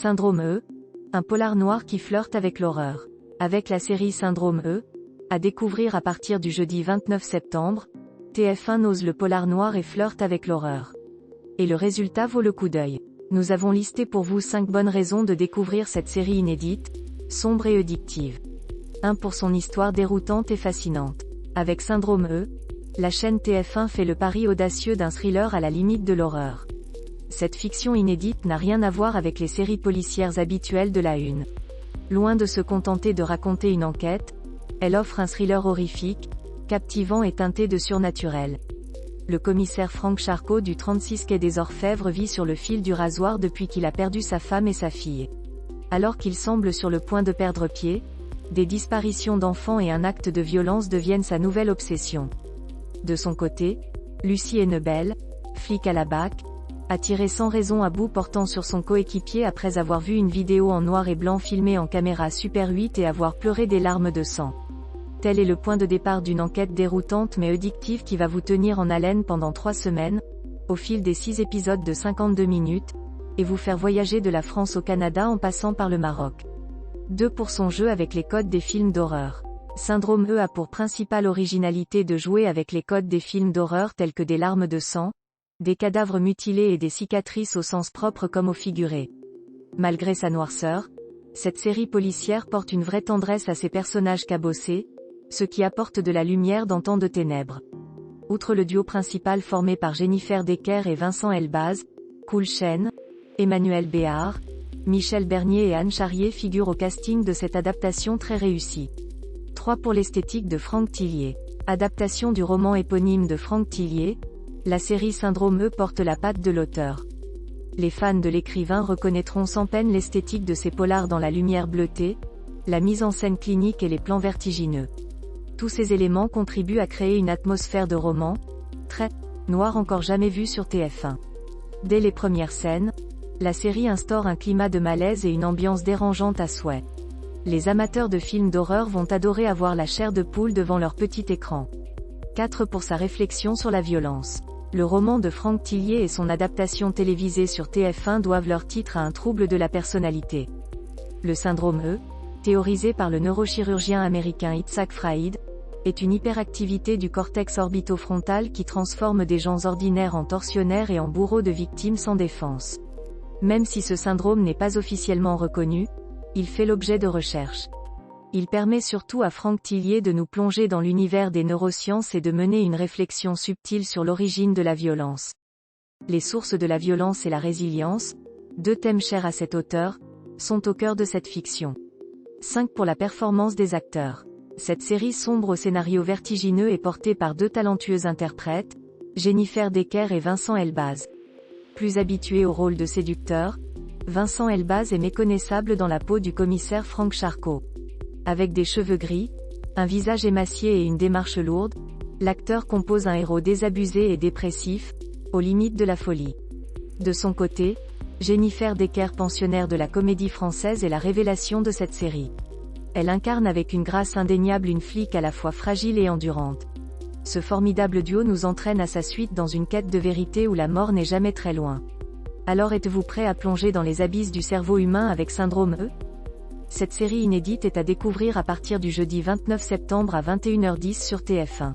Syndrome E, un polar noir qui flirte avec l'horreur. Avec la série Syndrome E, à découvrir à partir du jeudi 29 septembre, TF1 ose le polar noir et flirte avec l'horreur. Et le résultat vaut le coup d'œil. Nous avons listé pour vous 5 bonnes raisons de découvrir cette série inédite, sombre et addictive. 1 pour son histoire déroutante et fascinante. Avec Syndrome E, la chaîne TF1 fait le pari audacieux d'un thriller à la limite de l'horreur. Cette fiction inédite n'a rien à voir avec les séries policières habituelles de la Une. Loin de se contenter de raconter une enquête, elle offre un thriller horrifique, captivant et teinté de surnaturel. Le commissaire Franck Charcot du 36 quai des Orfèvres vit sur le fil du rasoir depuis qu'il a perdu sa femme et sa fille. Alors qu'il semble sur le point de perdre pied, des disparitions d'enfants et un acte de violence deviennent sa nouvelle obsession. De son côté, Lucie Hennebel, flic à la BAC, a tiré sans raison à bout portant sur son coéquipier après avoir vu une vidéo en noir et blanc filmée en caméra Super 8 et avoir pleuré des larmes de sang. Tel est le point de départ d'une enquête déroutante mais addictive qui va vous tenir en haleine pendant 3 semaines, au fil des 6 épisodes de 52 minutes, et vous faire voyager de la France au Canada en passant par le Maroc. 2 pour son jeu avec les codes des films d'horreur. Syndrome E a pour principale originalité de jouer avec les codes des films d'horreur tels que des larmes de sang, des cadavres mutilés et des cicatrices au sens propre comme au figuré. Malgré sa noirceur, cette série policière porte une vraie tendresse à ses personnages cabossés, ce qui apporte de la lumière dans tant de ténèbres. Outre le duo principal formé par Jennifer Decker et Vincent Elbaz, Cool Chen, Emmanuel Béard, Michel Bernier et Anne Charrier figurent au casting de cette adaptation très réussie. 3 pour l'esthétique de Franck Tillier. Adaptation du roman éponyme de Franck Tillier, la série Syndrome E porte la patte de l'auteur. Les fans de l'écrivain reconnaîtront sans peine l'esthétique de ces polars dans la lumière bleutée, la mise en scène clinique et les plans vertigineux. Tous ces éléments contribuent à créer une atmosphère de roman, très noir encore jamais vue sur TF1. Dès les premières scènes, la série instaure un climat de malaise et une ambiance dérangeante à souhait. Les amateurs de films d'horreur vont adorer avoir la chair de poule devant leur petit écran. 4 pour sa réflexion sur la violence. Le roman de Franck Tillier et son adaptation télévisée sur TF1 doivent leur titre à un trouble de la personnalité. Le syndrome E, théorisé par le neurochirurgien américain Itzhak Fried, est une hyperactivité du cortex orbitofrontal qui transforme des gens ordinaires en tortionnaires et en bourreaux de victimes sans défense. Même si ce syndrome n'est pas officiellement reconnu, il fait l'objet de recherches. Il permet surtout à Franck Tillier de nous plonger dans l'univers des neurosciences et de mener une réflexion subtile sur l'origine de la violence. Les sources de la violence et la résilience, 2 thèmes chers à cet auteur, sont au cœur de cette fiction. 5 pour la performance des acteurs. Cette série sombre au scénario vertigineux est portée par 2 talentueux interprètes, Jennifer Decker et Vincent Elbaz. Plus habitué au rôle de séducteur, Vincent Elbaz est méconnaissable dans la peau du commissaire Franck Charcot. Avec des cheveux gris, un visage émacié et une démarche lourde, l'acteur compose un héros désabusé et dépressif, aux limites de la folie. De son côté, Jennifer Decker, pensionnaire de la Comédie Française, est la révélation de cette série. Elle incarne avec une grâce indéniable une flic à la fois fragile et endurante. Ce formidable duo nous entraîne à sa suite dans une quête de vérité où la mort n'est jamais très loin. Alors êtes-vous prêt à plonger dans les abysses du cerveau humain avec Syndrome E? Cette série inédite est à découvrir à partir du jeudi 29 septembre à 21h10 sur TF1.